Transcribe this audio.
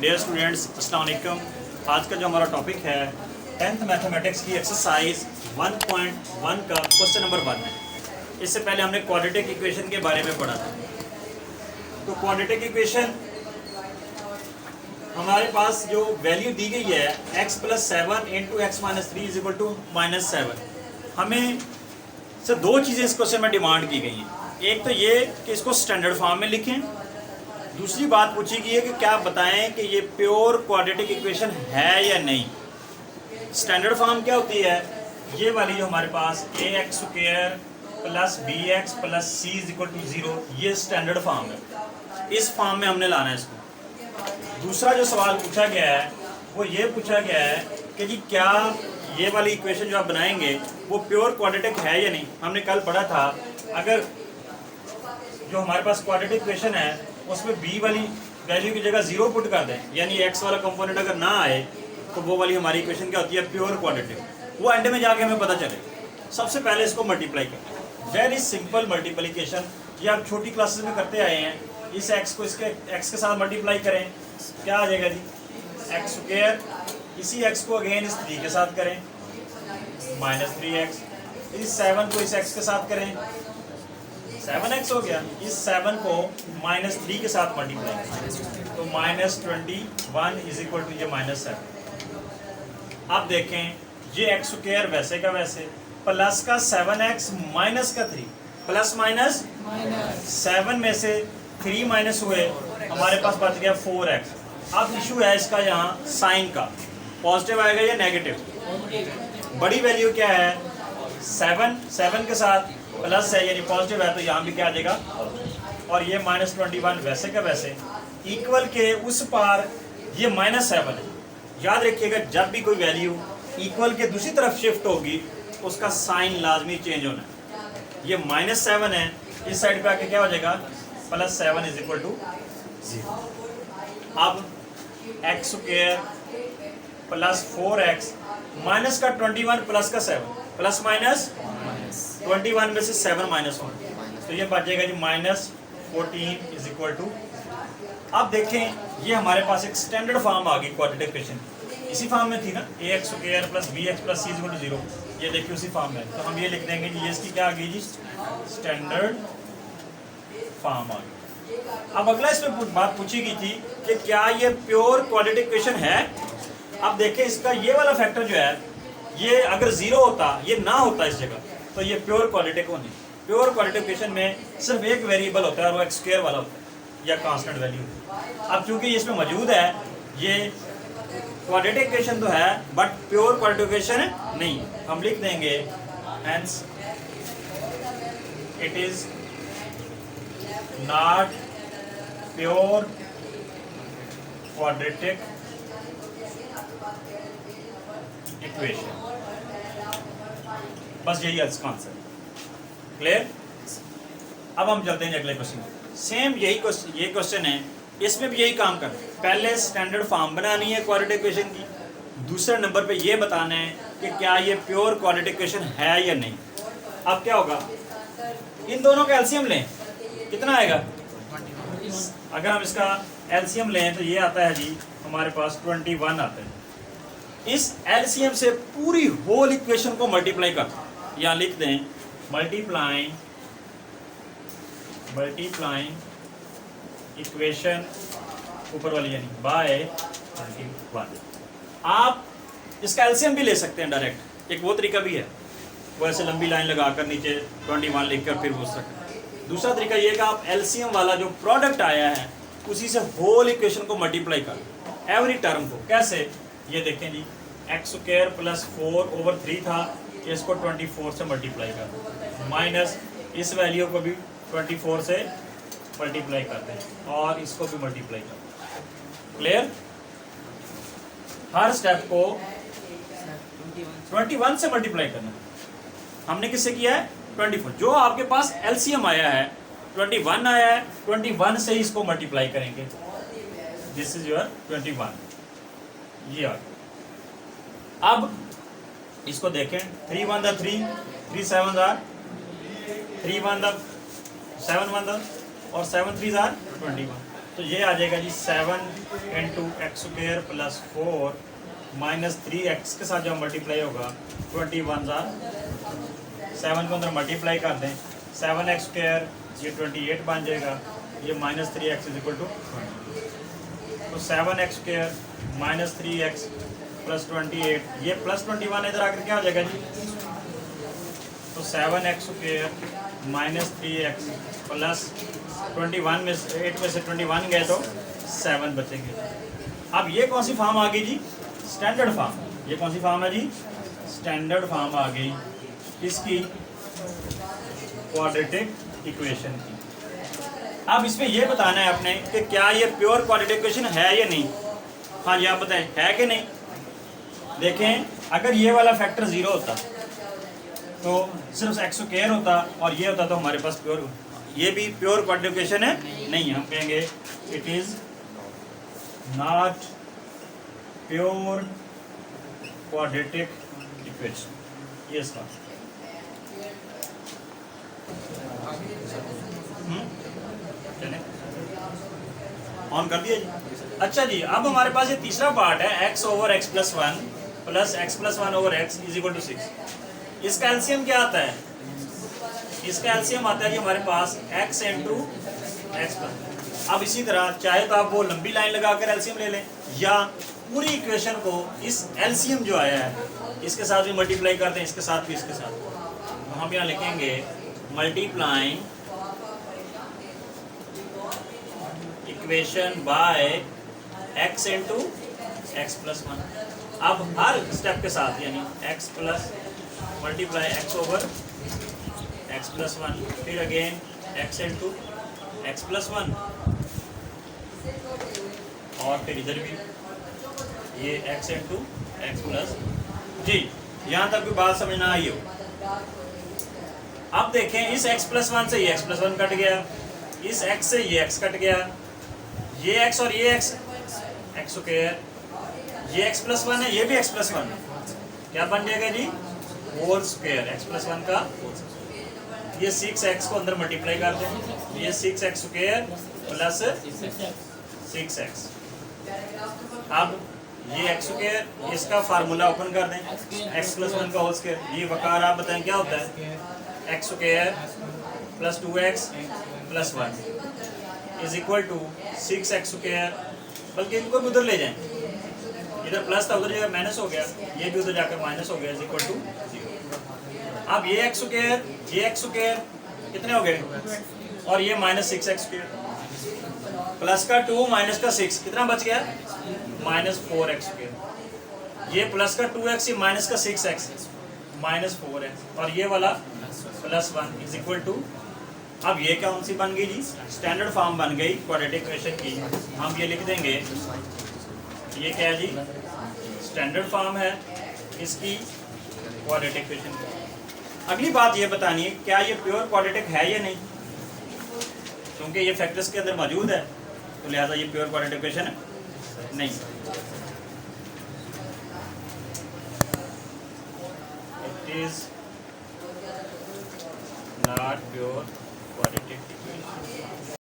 Dear students, अस्सलाम वालेकुम। आज का जो हमारा टॉपिक है 10th मैथमेटिक्स की एक्सरसाइज 1.1 का क्वेश्चन नंबर 1 है। इससे पहले हमने क्वाड्रेटिक इक्वेशन के बारे में पढ़ा था। तो क्वाड्रेटिक इक्वेशन हमारे पास जो वैल्यू दी गई है x + 7 × x - 3 = -7। हमें से दो चीज़ें इस क्वेश्चन में डिमांड की गई हैं। एक तो ये कि इसको स्टैंडर्ड फॉर्म में लिखें, दूसरी बात पूछी गई है कि क्या बताएं कि ये प्योर क्वाड्रेटिक इक्वेशन है या नहीं। स्टैंडर्ड फॉर्म क्या होती है? ये वाली जो हमारे पास ax² + bx + c = 0, ये स्टैंडर्ड फॉर्म है। इस फॉर्म में हमने लाना है इसको। दूसरा जो सवाल पूछा गया है वो ये पूछा गया है कि जी क्या ये वाली इक्वेशन जो आप बनाएंगे वो प्योर क्वाड्रेटिक है या नहीं। हमने कल पढ़ा था अगर जो हमारे पास क्वाड्रेटिक इक्वेशन है उसमें b वाली वैल्यू की जगह 0 पुट कर दें, यानी x वाला कंपोनेंट अगर ना आए तो वो वाली हमारी इक्वेशन क्या होती है? Pure quadratic. वो एंड में जाके हमें पता चले। सबसे पहले इसको मल्टीप्लाई करें, वेरी सिंपल मल्टीप्लिकेशन। ये आप छोटी क्लासेस में करते आए हैं। इस x को इसके x के साथ मल्टीप्लाई करें, क्या आ जाएगा जी? x²। इसी x को अगेन इस 3 के साथ करें, -3x। इस 7 को इस x के साथ करें, 7x हो गया। इस 7 को -3 के साथ मल्टीप्लाई करें तो -21 = ये -7। अब देखें ये x² वैसे का वैसे, प्लस का 7x माइनस का 3, प्लस माइनस 7 में से 3 माइनस हुए, हमारे पास बच गया 4x। अब इशू है इसका यहाँ साइन का, पॉजिटिव आएगा या नेगेटिव। बड़ी वैल्यू क्या है? 7 के साथ प्लस है यानी पॉजिटिव है, तो यहाँ भी क्या आ जाएगा। और ये -21 वैसे का वैसे, इक्वल के उस पार ये -7 है। याद रखिएगा जब भी कोई वैल्यू इक्वल के दूसरी तरफ शिफ्ट होगी उसका साइन लाजमी चेंज होना है। ये -7 है, इस साइड पे आके क्या हो जाएगा? +7 = 0। अब x² + 4x माइनस का 21 प्लस का 7, प्लस माइनस 21 में से 7 -1, तो ये बच जाएगा जी -14 = अब देखें ये हमारे पास एक स्टैंडर्ड फॉर्म आ गई क्वाड्रेटिक इक्वेशन। इसी फॉर्म में थी ना, ax² + bx + c = 0। ये देखिए उसी फॉर्म में, तो हम ये लिख देंगे जी ये इसकी क्या आ गई जी? स्टैंडर्ड फॉर्म आ गई। अब अगला इसमें बात पूछी गई थी कि क्या ये प्योर क्वाड्रेटिक इक्वेशन है। अब देखें इसका ये वाला फैक्टर जो है, ये अगर 0 होता, ये ना होता इस जगह, तो ये प्योर क्वाड्रेटिक होनी। प्योर क्वाड्रेटिक इक्वेशन में सिर्फ एक वेरिएबल होता है और वो x² वाला होता है या कांस्टेंट वैल्यू। अब चूंकि इसमें मौजूद है, ये क्वाड्रेटिक इक्वेशन तो है बट प्योर क्वाड्रेटिक इक्वेशन नहीं। हम लिख देंगे hence it is not pure quadratic equation. बस यही है इसका आंसर। क्लियर? अब हम चलते हैं अगले क्वेश्चन। सेम यही क्वेश्चन, ये क्वेश्चन है, इसमें भी यही काम करना है। पहले स्टैंडर्ड फॉर्म बनानी है क्वाड्रेटिक इक्वेशन की, दूसरे नंबर पे ये बताना है कि क्या ये प्योर क्वाड्रेटिक इक्वेशन है या नहीं। अब क्या होगा? इन दोनों का एलसीएम लें, कितना आएगा? अगर हम इसका एलसीएम लें तो ये आता है जी हमारे पास 21 आता है। इस एलसीएम से पूरी होल इक्वेशन को मल्टीप्लाई कर, यहाँ लिख दें मल्टीप्लाइंग इक्वेशन ऊपर वाली यानी बाय 21। आप इसका एलसीएम भी ले सकते हैं डायरेक्ट, एक वो तरीका भी है। वो ऐसे लंबी लाइन लगाकर नीचे 21 लिखकर फिर पूछ सकते हैं। दूसरा तरीका ये कि आप एलसीएम वाला जो प्रोडक्ट आया है उसी से होल इक्वेशन को मल्टीप्लाई कर, एवरी टर्म को। कैसे? ये देखें जी x² + 4/3 था, इसको 24 से मल्टीप्लाई कर, माइनस इस वैल्यू को भी 24 से मल्टीप्लाई करते हैं और इसको भी मल्टीप्लाई करते हैं। क्लियर? हर स्टेप को 21 से मल्टीप्लाई करना। हमने किससे किया है? 24। जो आपके पास एलसीएम आया है 21 आया है, 21 से ही इसको मल्टीप्लाई करेंगे। This is your 21। ये आ गया। अब इसको देखें, 3 1 3, 3 7 3 1 7 1 और 7 3 21। तो ये आ जाएगा जी 7 into x square plus 4 minus 3x के साथ जो मल्टीप्लाई होगा 21 7 को अंदर मल्टीप्लाई कर दें 7x स्क्वायर ये 28 बन जाएगा, ये minus 3x is equal to 20। तो 7x square minus 3x plus 28, ये प्लस 21 इधर आकर क्या हो जाएगा जी? तो 7x square minus 3x plus 21 में 8 में से 21 गए तो 7 बचेंगे। अब ये कौन सी फॉर्म आ गई जी? Standard form. ये कौन सी फॉर्म है जी? स्टैंडर्ड फॉर्म आ गई इसकी क्वाड्रेटिक इक्वेशन की। अब इसमें ये बताना है आपने कि क्या ये प्योर क्वाड्रेटिक इक्वेशन है या नहीं। हाँ जी, आप बताएं है कि नहीं। देखें, अगर ये वाला फैक्टर 0 होता तो सिर्फ एक्स स्क्वायर होता और ये होता तो हमारे पास प्योर, ये भी प्योर क्वाड्रेटिक इक्वेशन है नहीं। हम कहेंगे it is not pure quadratic equation. ये इसका ऑन कर दिया जी। अच्छा जी, अब हमारे पास ये तीसरा पार्ट है x over x plus 1 plus x plus 1 over x is equal to 6। इसका एलसीएम क्या आता है? इसका एलसीएम आता है जी हमारे पास x इंटू एक्स प्लस। अब इसी तरह चाहे तो आप वो लंबी लाइन लगाकर एलसीएम ले लें या पूरी इक्वेशन को इस एलसीएम जो आया है इसके साथ भी मल्टीप्लाई करते हैं, इसके साथ भी इसके साथ। तो हम यहाँ लिखेंगे multiplying equation by x into x plus 1। अब हर स्टेप के साथ यानी x plus multiply x over x plus 1, फिर again x into x plus 1 और फिर इधर भी ये x इंटू एक्स प्लस। जी, यहाँ तक भी बात समझ ना आई हो। अब देखें, इस x प्लस 1 से ये x प्लस 1 कट गया, इस x से ये x कट गया, ये x और ये x एक्स स्क्वायर, ये x प्लस 1 है, ये भी x प्लस 1 क्या बन जाएगा जी? होल स्क्वायर एक्स प्लस 1 का। ये 6x को अंदर मल्टीप्लाई कर दें, ये 6x स्क्वायर प्लस 6x। अब ये एक्स स्क्वायर, इसका फार्मूला ओपन कर दें, x प्लस 1 का होल स्क्वायर। ये वकार आप बताएं क्या होता है? X square plus 2x plus 1 is equal to 6x square. बल्कि इनको भी उधर ले जाएं, इधर प्लस था उधर जाकर माइनस हो गया, ये भी उधर जाकर माइनस हो गया, इज इक्वल टू 0। अब ये एक्स स्क्वायर, ये एक्स स्क्वायर कितने हो गए? और ये माइनस 6x स्क्वायर प्लस का 2 माइनस का 6 कितना बच गया? Minus 4x square. ये प्लस का 2x, ये माइनस का 6x माइनस 4x और ये वाला प्लस 1 इज इक्वल टू। अब ये कौन सी बन गई जी? स्टैंडर्ड फॉर्म बन गई क्वाड्रेटिक इक्वेशन की। हम ये लिख देंगे, ये क्या है जी? स्टैंडर्ड फॉर्म है इसकी क्वाड्रेटिक इक्वेशन की। अगली बात ये बतानी है क्या ये प्योर क्वाड्रेटिक है या नहीं, क्योंकि ये फैक्टर्स के अंदर मौजूद है तो लिहाजा ये प्योर क्वाड्रेटिक इक्वेशन है नहीं। It is not pure quadratic equation।